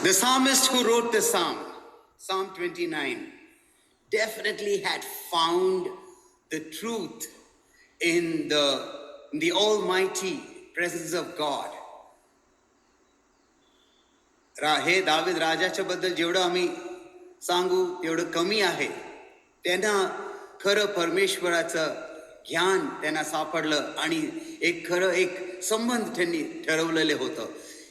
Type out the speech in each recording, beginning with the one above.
The psalmist who wrote the psalm, Psalm 29, definitely had found the truth in the almighty presence of God. हे दावीद राजाच्या बद्दल जेवढं आम्ही सांगू तेवढं कमी आहे. त्यांना खरं परमेश्वराचं ज्ञान त्यांना सापडलं आणि एक खरं एक संबंध त्यांनी ठरवलेले होतं.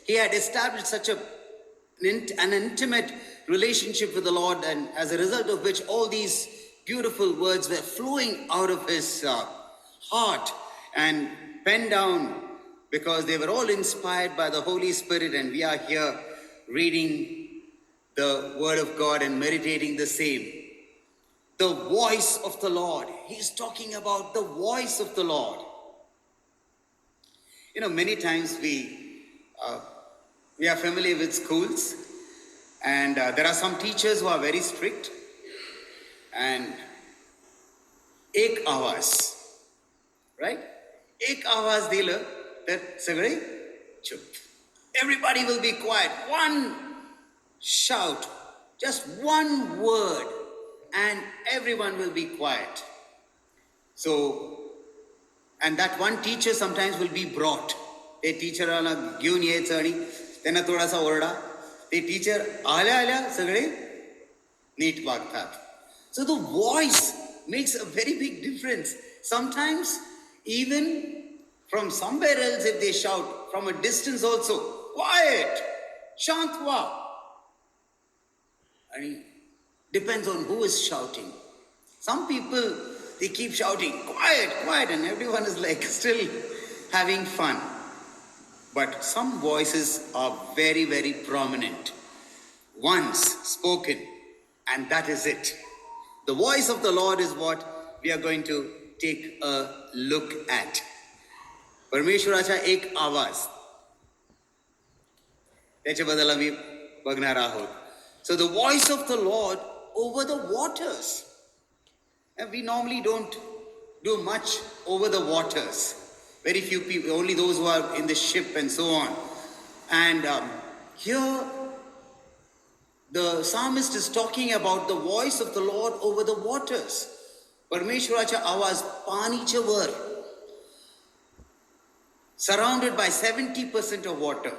He had established such an intimate relationship with the Lord, and as a result of which all these beautiful words were flowing out of his heart and penned down, because they were all inspired by the Holy Spirit, and we are here reading the Word of God and meditating the same. The voice of the Lord. He's talking about the voice of the Lord. You know, many times we are familiar with schools, and there are some teachers who are very strict, and एक आवाज, right? एक आवाज दिलं तर सगळे चुप. Everybody will be quiet. One shout, just one word, and everyone will be quiet. So, and that one teacher sometimes will be brought. ते टीचराला घेऊन यायचं आणि त्यांना थोडासा ओरडा. ते टीचर आल्या आल्या सगळे नीट वागतात. So the voice makes a very big difference. Sometimes even from somewhere else, if they shout from a distance also, quiet, shantwa. And depends on who is shouting. Some people, they keep shouting, quiet, quiet, and everyone is like still having fun. But some voices are very, very prominent. Once spoken, and that is it. The voice of the Lord is what we are going to take a look at. परमेश्वराचा एक आवाज, त्याच्याबद्दल आम्ही बघणार आहोत. So the voice of the Lord over the waters. And we normally don't do much over the waters. Very few people, only those who are in the ship and so on. And here the psalmist is talking about the voice of the Lord over the waters. परमेश्वराचा आवाज पाणीच्या वर, surrounded by 70% of water.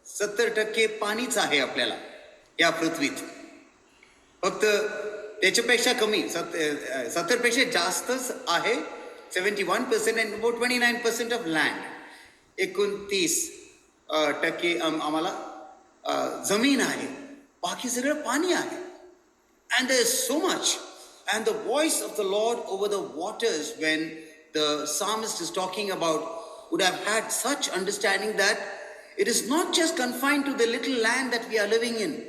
70% पाणीच आहे आपल्याला या पृथ्वीत. फक्त त्याच्यापेक्षा कमी 70% जास्तच आहे, 71%, and about 29% of land. 29% आम्हाला जमीन आहे, बाकी सगळं पाणी आहे. And there is so much. And the voice of the Lord over the waters, when the psalmist is talking about, would have had such understanding that it is not just confined to the little land that we are living in.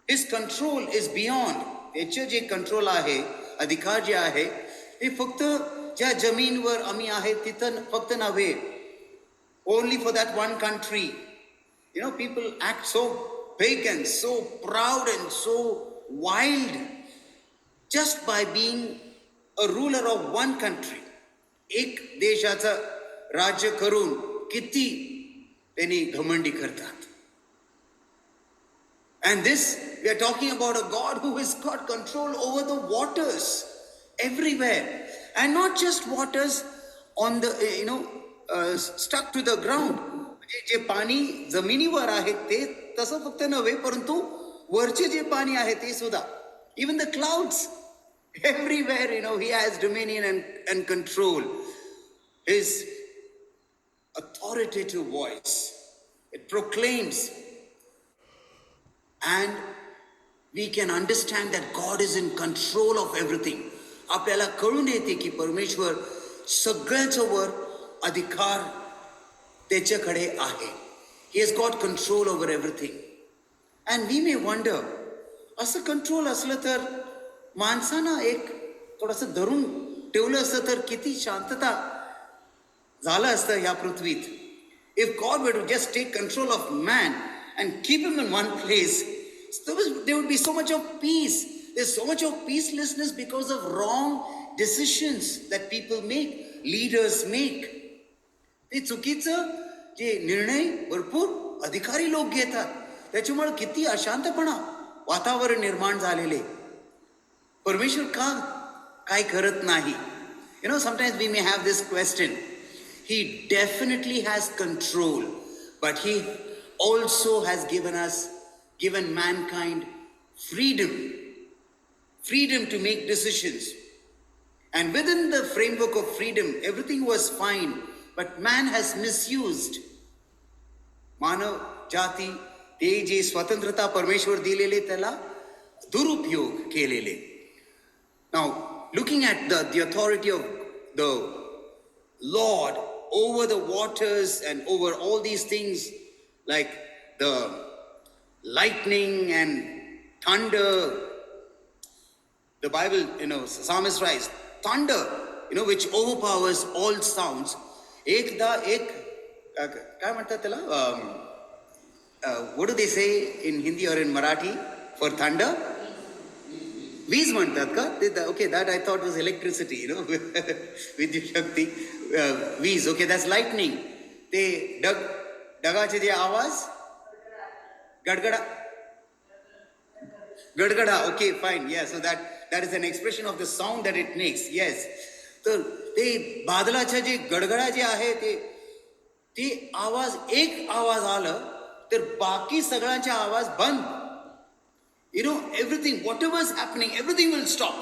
His control is beyond. त्याचे जे control आहे, अधिकार जे आहे, ते फक्त ज्या जमीनवर आम्ही आहे तिथं फक्त नव्हे. Only for that one country. You know, people act so big and so proud and so wild just by being a ruler of one country. एक देशाचं राज्य करून किती त्यांनी घमंडी करतात. And this, we are talking about a God who has got control over the waters everywhere. And not just waters on the, stuck to the ground. जे पाणी जमिनीवर आहे ते तसं फक्त नव्हे, परंतु वरचे जे पाणी आहे ते सुद्धा. Even the clouds, everywhere, he has dominion and control. His authoritative voice, it proclaims. And we can understand that God is in control of everything. आपल्याला कळून येते की परमेश्वर सगळ्याच्या वर अधिकार त्याच्याकडे आहे. He has got control over everything. And we may wonder, असं कंट्रोल असलं तर माणसानं एक थोडंसं धरून ठेवलं असतं तर किती शांतता झालं असतं ह्या पृथ्वीत. If God were to just take control of man and keep him in one place, there would be so much of peace. There's so much of peacelessness because of wrong decisions that people make, leaders make. ते चुकीचं जे निर्णय भरपूर अधिकारी लोक घेतात, त्याच्यामुळे किती अशांतपणा वातावरण निर्माण झालेले. परमेश्वर का काय करत नाही? Sometimes we may have this question. He definitely has control, but he also has given mankind freedom to make decisions. And within the framework of freedom, everything was fine, but man has misused. मानव जाती ते जे स्वतंत्रता परमेश्वर दिलेले त्याला दुरुपयोग केलेले. Now, looking at the authority of the Lord over the waters and over all these things like the lightning and thunder, the Bible, psalmist writes, thunder, which overpowers all sounds. एकदा एक काय म्हणतात त्याला, what do they say in Hindi or in Marathi for thunder? वीज म्हणतात का? Okay, that I thought was electricity, विद्युत शक्ती. वीज, okay, that's lightning. ते ढगाचे जे आवाज, गडगडा, okay, fine, yeah, so that is an expression of the sound that it makes, yes. तर ते बादलाच्या जे गडगडा जे आहे ते आवाज, एक आवाज आलं तर बाकी सगळ्यांचे आवाज बंद. Everything, whatever is happening, everything will stop.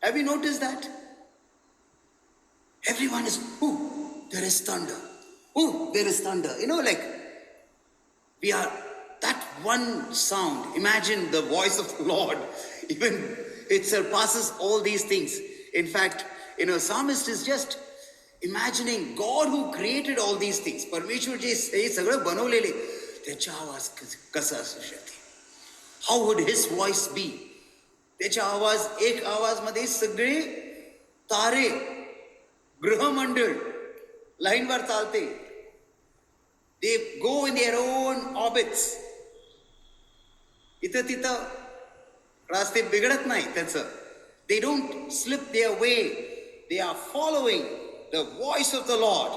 Have you noticed that? Everyone is, there is thunder. There is thunder. Like we are that one sound. Imagine the voice of the Lord. Even it surpasses all these things. In fact, psalmist is just imagining God who created all these things. परमेश्वर जे हे सगळं बनवलेले, त्याचा आवाज कसा असू शकते? How would his voice be? त्याच्या एक आवाज मध्ये सगळे तारे, ग्रहमंडळ लाईनवर चालते. They go in their own orbits. इथं तिथं रास्ते बिघडत नाही त्याचं. They don't slip their way. They are following the voice of the Lord.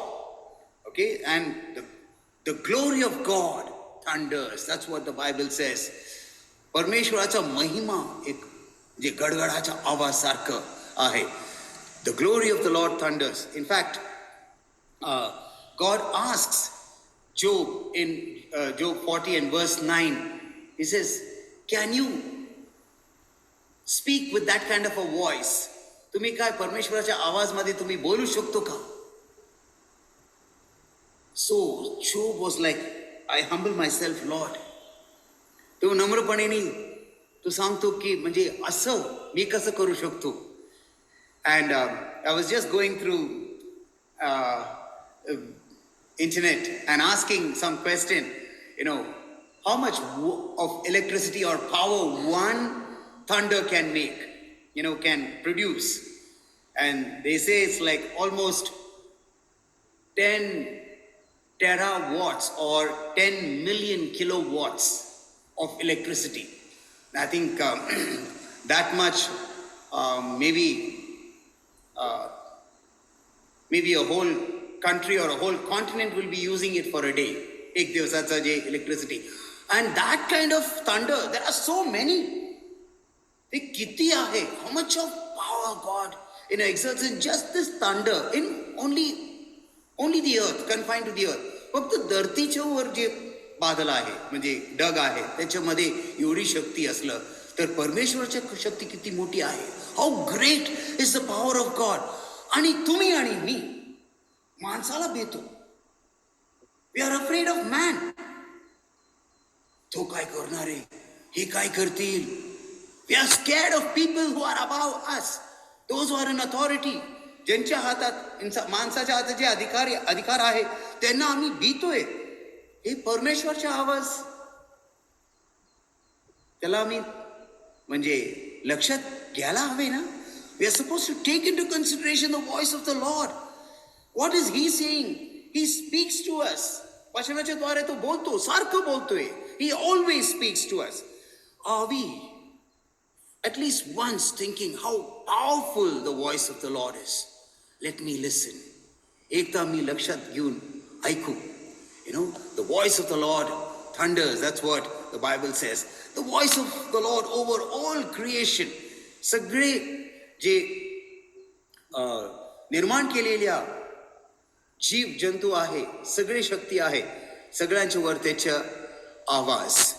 Okay, and the glory of God thunders. That's what the Bible says. परमेश्वराचा महिमा एक जे गडगडाचा आवाज सारखं आहे. The glory of the Lord thunders. In fact, God asks Job in Job 40 and verse 9, he says, can you speak with that kind of a voice? तुम्ही काय परमेश्वराच्या आवाजमध्ये तुम्ही बोलू शकतो का? So Job was like, I humble myself, Lord. तो नम्रपणे तो सांगतो की म्हणजे असं मी कसं करू शकतो. And I was just going through internet and asking some question, how much of electricity or power one thunder can make, can produce. And they say it's like almost 10 terawatts or 10 million kilowatts of electricity. I think that much, maybe a whole country or a whole continent will be using it for a day. एक दिवसाचा जे electricity. And that kind of thunder, there are so many. ते किती आहे? How much of power God exerts in just this thunder, in only the earth, confined to the earth. फक्त धरतीच्या वर जे बादल आहे म्हणजे ढग आहे त्याच्यामध्ये एवढी शक्ती असलं तर परमेश्वराची शक्ती किती मोठी आहे. How great is the power of God. आणि तुम्ही आणि मी माणसाला भेटतो. We are afraid of man. तो काय करणार आहे, हे काय करतील. We are scared of people who are above us, those who are in authority. ज्यांच्या हातात माणसाच्या हातात जे अधिकार आहे त्यांना आम्ही भीतोय. हे परमेश्वरचा आवाज त्याला आम्ही म्हणजे लक्षात घ्यायला हवे ना. We are suppose to take into consideration the voice of the Lord. What is he saying? He speaks to us. वचनाच्या द्वारे तो बोलतो, सारखं बोलतोय. He always speaks to us. Are we at least once thinking how powerful the voice of the Lord is? Let me listen. एकदा मी लक्षात घेऊन ऐकू. The voice of the Lord thunders. That's what the Bible says. The voice of the Lord over all creation. सगळे जे निर्माण केलेल्या जीव जंतू आहे, सगळे शक्ती आहे, सगळ्यांच्या वर त्याचा आवाज.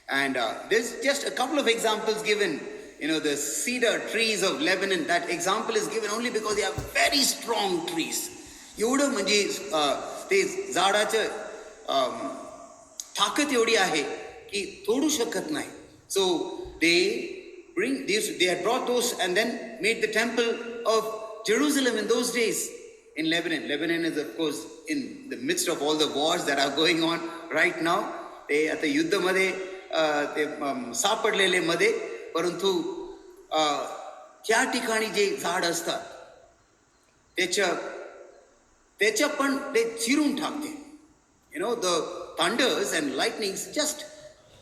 And there's just a couple of examples given. The cedar trees of Lebanon, that example is given only because they are very strong trees. एवढं म्हणजे ते झाडाचं ताकद एवढी आहे की तोडू शकत नाही. So they had brought those and then made the temple of Jerusalem in those days in Lebanon. Lebanon is of course in the midst of all the wars that are going on right now. ते आता युद्धामध्ये ते सापडलेले मध्ये, परंतु त्या ठिकाणी जे झाड असतात त्याच्या पण ते चिरून टाकते. The thunders and lightnings just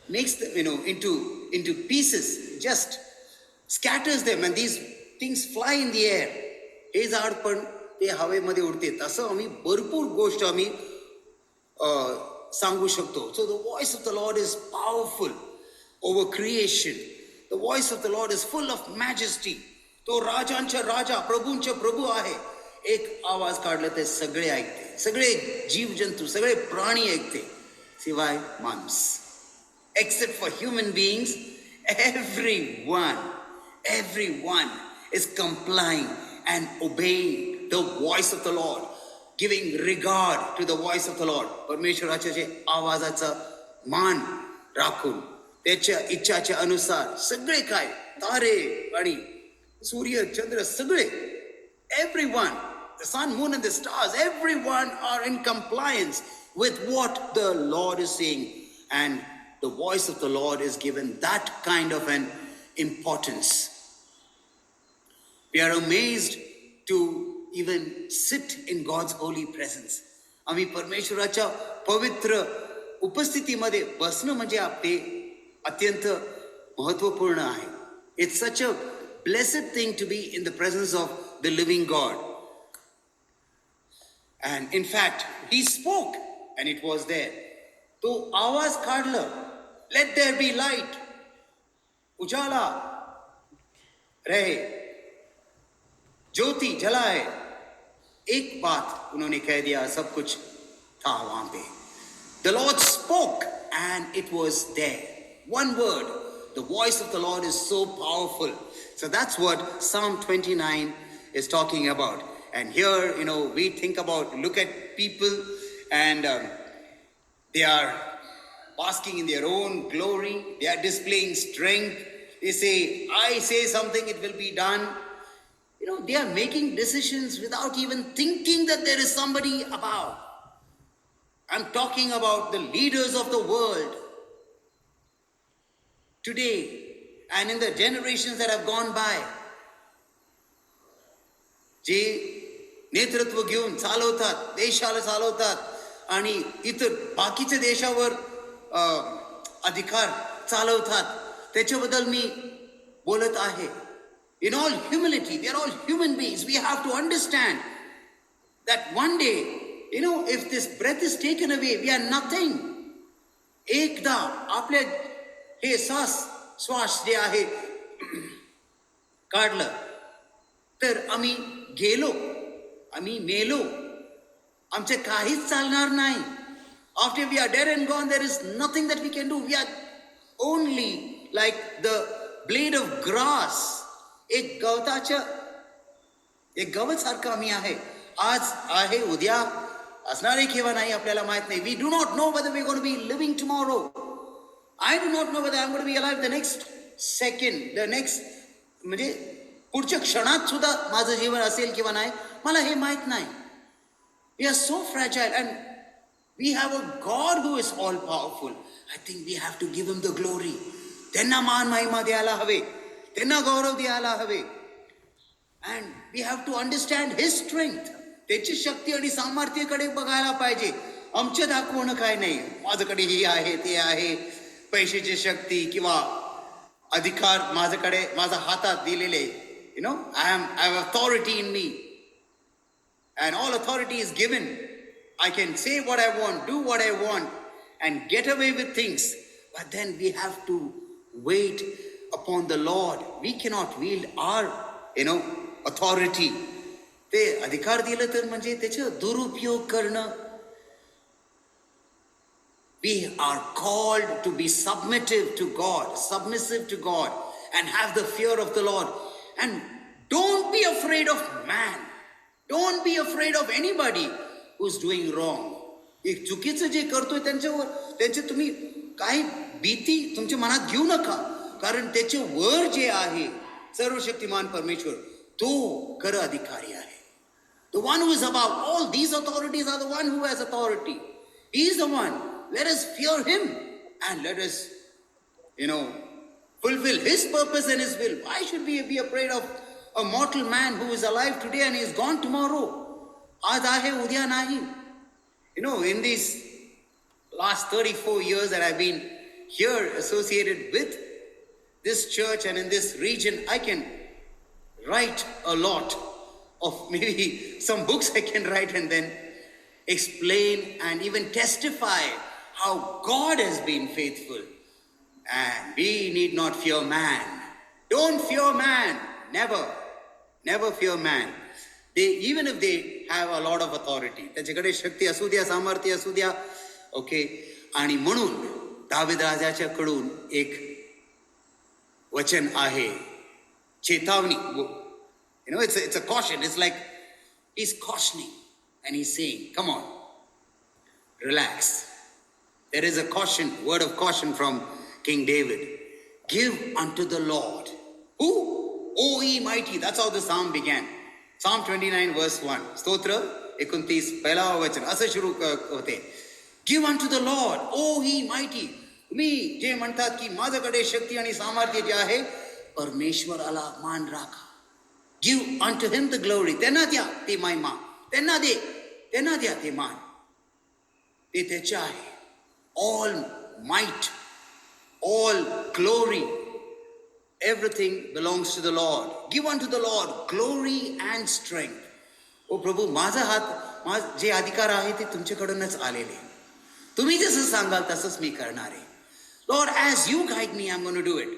makes them into pieces, just scatters them and these things fly in the air. हे झाड पण ते हवेमध्ये उडते. तसं आम्ही भरपूर गोष्ट आम्ही सांगू शकतो. So the voice of the Lord is powerful over creation. The voice of the Lord is full of majesty. तो राजांचा राजा, प्रभूंचा प्रभू आहे. एक आवाज काढला ते सगळे ऐकते, सगळे जीव जंतू, सगळे प्राणी ऐकते, शिवाय माणूस. Except for human beings, everyone is complying and obeying the voice of the Lord, giving regard to the voice of the Lord. परमेश्वराच्या जे आवाजाचा मान राखून त्याच्या इच्छाच्या अनुसार सगळे काय तारे आणि सूर्य चंद्र सगळे, everyone, the sun, moon and the stars, everyone are in compliance with what the Lord is saying, and the voice of the Lord is given that kind of an importance. We are amazed to even sit in God's holy presence. आम्ही परमेश्वराच्या पवित्र उपस्थितीमध्ये बसणं म्हणजे आपले अत्यंत महत्वपूर्ण आहे. It's such a blessed thing to be in the presence of the living God. And in fact, he spoke and it was there. तो आवाज काढला, let there be light, उजाला रहे, ज्योति जलाए. एक बात उन्होंने कह दिया, सब कुछ था वहां पे. The Lord spoke and it was there. One word. The voice of the Lord is so powerful. So that's what Psalm 29 is talking about. And here, we think about, look at people and they are basking in their own glory. They are displaying strength. They say, I say something, it will be done. They are making decisions without even thinking that there is somebody above. I'm talking about the leaders of the world today and in the generations that have gone by. जे नेतृत्व घेऊन चालवतात, देशाला चालवतात आणि इतर बाकीच्या देशावर अधिकार चालवतात, त्याच्याबद्दल मी बोलत आहे. In all humility, they are all human beings. We have to understand that one day, if this breath is taken away, we are nothing. एकदा आपले हे श्वास जे आहे काढलं तर आम्ही गेलो, आम्ही मेलो, आमचे काहीच चालणार नाही. After we are dead and gone, there is nothing that we can do. We are only like the blade of grass. एक गवत सारखं आम्ही आहे. आज आहे, उद्या असणार आहे किंवा नाही आपल्याला माहित नाही. We do not know whether we are going to be living tomorrow. I do not know whether I am going to be alive the next second, the next म्हणजे पुढच्या क्षणात सुद्धा माझं जीवन असेल किंवा नाही, मला हे माहित नाही. We are so fragile and we have a God who is all powerful. I think we have to give him the glory. त्यांना मान महिमा द्यायला हवे, त्यांना गौरव द्यायला हवे. And we have to understand his strength. त्याची शक्ती आणि सामर्थ्याकडे बघायला पाहिजे. आमच्या दाखवणं काय नाही, माझ्याकडे हे आहे ते आहे, पैशाची शक्ती किंवा अधिकार माझ्याकडे माझ्या हातात दिलेले. I have authority in me and all authority is given. I can say what I want, do what I want, and get away with things. But then we have to wait upon the Lord. We cannot wield our, authority. ते अधिकार दिलं तर म्हणजे त्याचं दुरुपयोग करणं. We are called to be submissive to God, and have the fear of the Lord. And don't be afraid of man. Don't be afraid of anybody who's doing wrong. एक चुकीचं जे करतोय त्यांचे तुम्ही काही भीती तुमच्या मनात घेऊ नका, कारण त्याचे वर जे आहे सर्वशक्तिमान परमेश्वर, तो कर अधिकारी आहे. The one who is above all these authorities are the one who has authority. He is the one. Let us fear him and let us, fulfill his purpose and his will. Why should we be afraid of a mortal man who is alive today and is gone tomorrow? Aaj aahe, udya nahi. In these last 34 years that I've been here associated with this church and in this region, I can write a lot of maybe some books I can write and then explain and even testify how God has been faithful. And we need not fear man. Don't fear man. Never fear man. Even if they have a lot of authority, त्याच्याकडे शक्ती असू द्या, सामर्थ्य असू द्या, okay. आणि म्हणून दावीद राजाच्याकडून एक वचन आहे, चेतावणी. It's a caution. It's like he's cautioning and he's saying, come on, relax. There is a caution, word of caution from King David. Give unto the Lord. Who? O ye mighty. That's how the psalm began. Psalm 29 verse 1. Stotra 29 पहिला वचन असं सुरू होते. Give unto the Lord, O ye mighty. तुम्ही जे म्हणतात की माझ्याकडे शक्ती आणि सामर्थ्य जे आहे, परमेश्वराला मान राखा. Give unto him the glory. त्यांना द्या ते महिमा. त्यांना द्या ते मान. ते त्याचे आहे. All might, all glory, everything belongs to the Lord. Give unto the Lord glory and strength. ओ प्रभू, माझा हात, जे अधिकार आहे ते तुमच्याकडूनच आलेले. तुम्ही जसं सांगाल तसंच मी करणार आहे. Lord, as you guide me, I'm going to do it.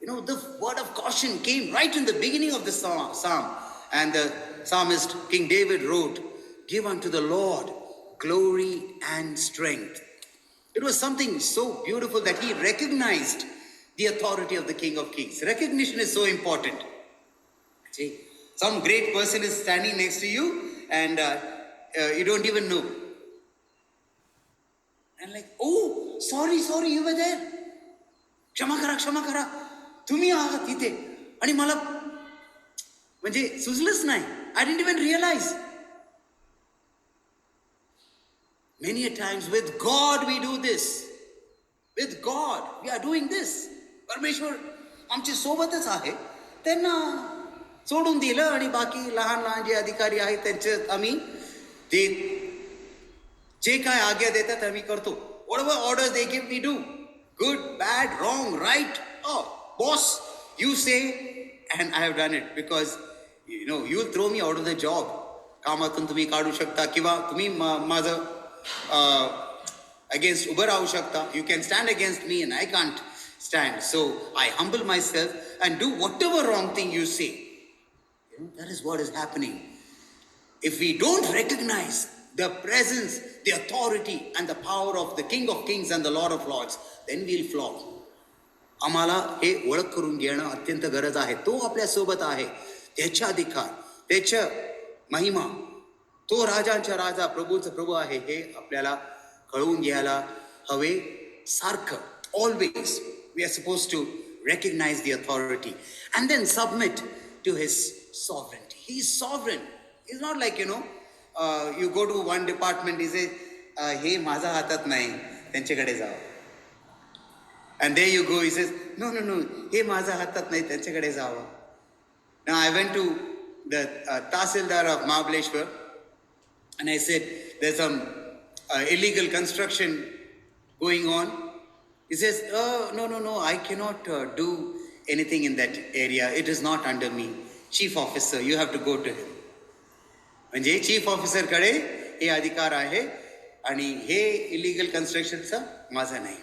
The word of caution came right in the beginning of the psalm. And the psalmist, King David, wrote, give unto the Lord glory and strength. It was something so beautiful that he recognized the authority of the King of Kings. Recognition is so important. See, some great person is standing next to you and you don't even know. And like, oh, sorry, you were there. क्षमा करा. तुम्ही आहात तिथे आणि मला म्हणजे सुचलंच नाही. I didn't even realize. Many a times with God we do this. With God we are doing this. परमेश्वर आमच्या सोबतच आहे, त्यांना सोडून दिलं आणि बाकी लहान जे अधिकारी आहेत त्यांच्यात आम्ही ते जे काय आज्ञा देतात आम्ही करतो. Whatever orders they give, we do. Good, bad, wrong, right. Oh, boss, you say, and I have done it because, you'll throw me out of the job. कामातून तुम्ही काढू शकता किंवा तुम्ही माझं against उभं राहू शकता. You can stand against me and I can't stand. So I humble myself and do whatever wrong thing you say. That is what is happening. If we don't recognize the presence, the authority and the power of the King of Kings and the Lord of Lords, then we'll flop. आम्हाला हे ओळख करून घेणं अत्यंत गरज आहे. तो आपल्या सोबत आहे. त्याचा अधिकार, त्याच्या महिमा, तो राजांचा राजा, प्रभूचा प्रभू आहे, हे आपल्याला कळवून घ्यायला हवे. सारखं, always we are supposed to recognize the authority and then submit to his sovereignty. He is sovereign. It's not like, you go to one department, he says, हे माझा हातात नाही, त्यांच्याकडे जावं. And there you go, he says, no, हे माझा हातात नाही, त्यांच्याकडे जावं. Now I went to the Tahsildar of Mahabaleshwar and I said, there's some illegal construction going on. He says, no, I cannot do anything in that area. It is not under me. Chief officer, you have to go to him. म्हणजे chief officer कडे हे अधिकार आहे. आणि हे illegal कन्स्ट्रक्शनचं माझं नाही.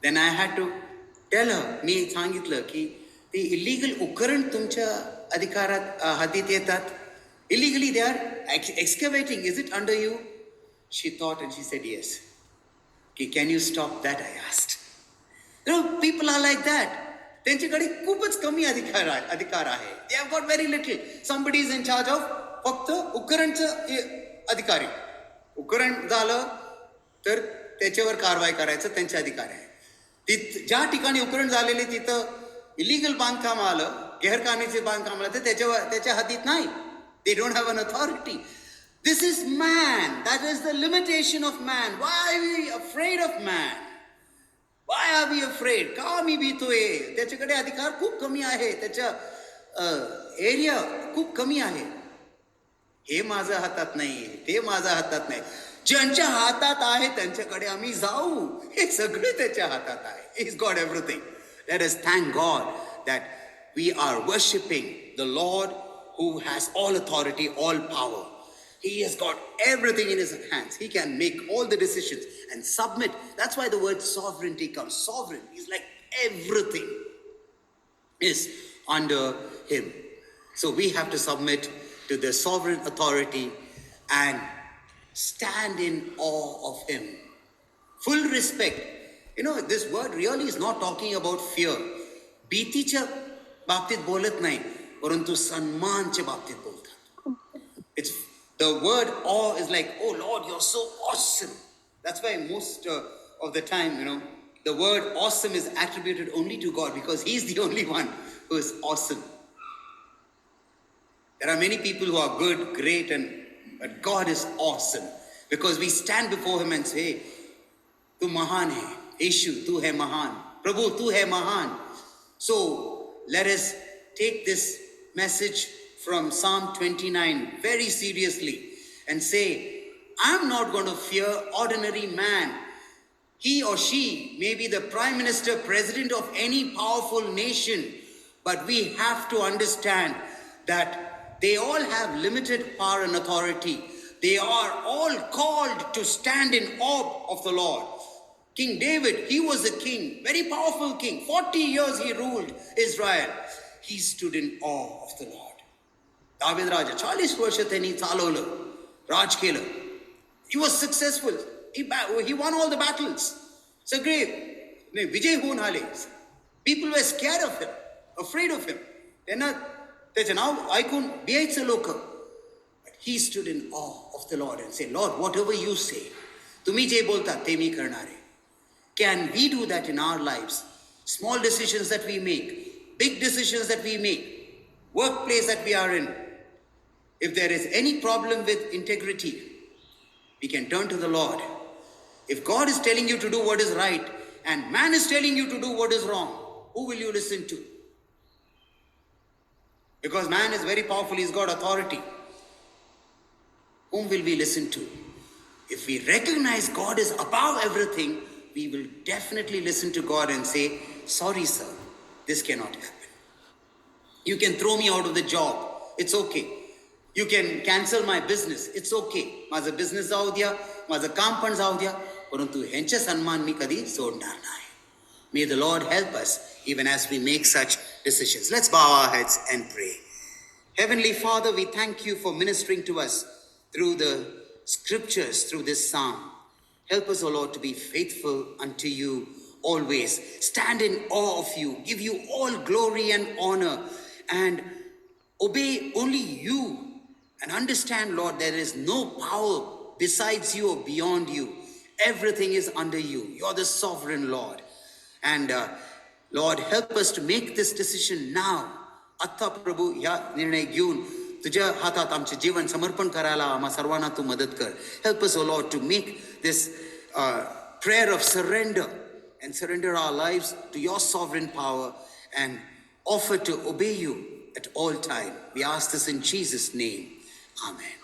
Then I had to tell her, मी सांगितलं की ते इलिगल उपकरण तुमच्या अधिकारात हातीत येतात. Illegally they are excavating, is it under you? She thought and she said yes. की can you stop that, I asked. You know, people are like that. त्यांच्याकडे खूपच कमी अधिकार आहे. They have got very little. Somebody is in charge of फक्त उपकरणचं अधिकारी. उपकरण झालं तर त्याच्यावर कारवाई करायचं त्यांचे अधिकार आहे. ज्या ठिकाणी उपकरण झालेले तिथं इलिगल बांधकाम आलं, गैरकायदेशीर बांधकाम आलं, तर त्याच्या हातीत नाही. They don't have an authority. This is man. That is the limitation of man. Why are we afraid of man? Why are we afraid? का मी भीतोय? त्याच्याकडे अधिकार खूप कमी आहे, त्याच्या एरिया खूप कमी आहे. हे माझ्या हातात नाही, ते माझ्या हातात नाही. ज्यांच्या हातात आहे त्यांच्याकडे आम्ही जाऊ. हे सगळे त्याच्या हातात आहे. He's got everything. Let us thank God that we are worshiping the Lord who has all authority, all power. He has got everything in his hands. He can make all the decisions and submit. That's why the word sovereignty comes. Sovereign. He's like everything is under him. So we have to submit to the sovereign authority and stand in awe of him. Full respect. You know, this word really is not talking about fear. भीतीच्या बाबतीत बोलत नाही, परंतु सन्मानच्या बाबतीत बोलतात. It's the word awe is like, oh Lord, you're so awesome. That's why most of the time, you know, the word awesome is attributed only to God because he's the only one who is awesome. There are many people who are good, great, but God is awesome because we stand before him and say, tu mahan hai. Yeshu, tu hai mahan. Prabhu, tu hai mahan. So let us take this message from Psalm 29 very seriously and say, I'm not going to fear ordinary man. He or she may be the prime minister, president of any powerful nation, but we have to understand that they all have limited power and authority. They are all called to stand in awe of the Lord. King David, he was a king, very powerful king. 40 years he ruled Israel. He stood in awe of the Lord. David Raja, 40 वर्ष त्यांनी चालवलं, राज केलं. He was successful. He won all the battles. सगळे विजय होऊन आले. People were scared of him, afraid of him. त्यांना त्याचं नाव ऐकून भियायचं लोक. But he stood in awe of the Lord and said, Lord, whatever you say, तुम्ही जे बोलता ते मी करणार आहे. Can we do that in our lives? Small decisions that we make, big decisions that we make, workplace that we are in. If there is any problem with integrity, we can turn to the Lord. If God is telling you to do what is right and man is telling you to do what is wrong, who will you listen to? Because man is very powerful, he's got authority. Whom will we listen to? If we recognize God is above everything, we will definitely listen to God and say, sorry sir, this cannot happen. You can throw me out of the job, it's okay. You can cancel my business, it's okay. माझं business जाऊ द्या, माझं काम पण जाऊ द्या, परंतु ह्यांचे सन्मान मी कधी सोडणार नाही. May the Lord help us even as we make such decisions. Let's bow our heads and pray. Heavenly Father, we thank you for ministering to us through the scriptures, through this psalm. Help us, O Lord, to be faithful unto you always. Stand in awe of you, give you all glory and honor, and obey only you. And understand, Lord, there is no power besides you or beyond you. Everything is under you. You're the sovereign Lord. And Lord, help us to make this decision now. Atta Prabhu, ya निर्णय घेऊन तुझ्या हातात आमचे जीवन समर्पण करायला आम्हा सर्वांना तू मदत कर. Help us, O Lord, to make this prayer of surrender and surrender our lives to your sovereign power and offer to obey you at all time. We ask this in Jesus' name. Amen.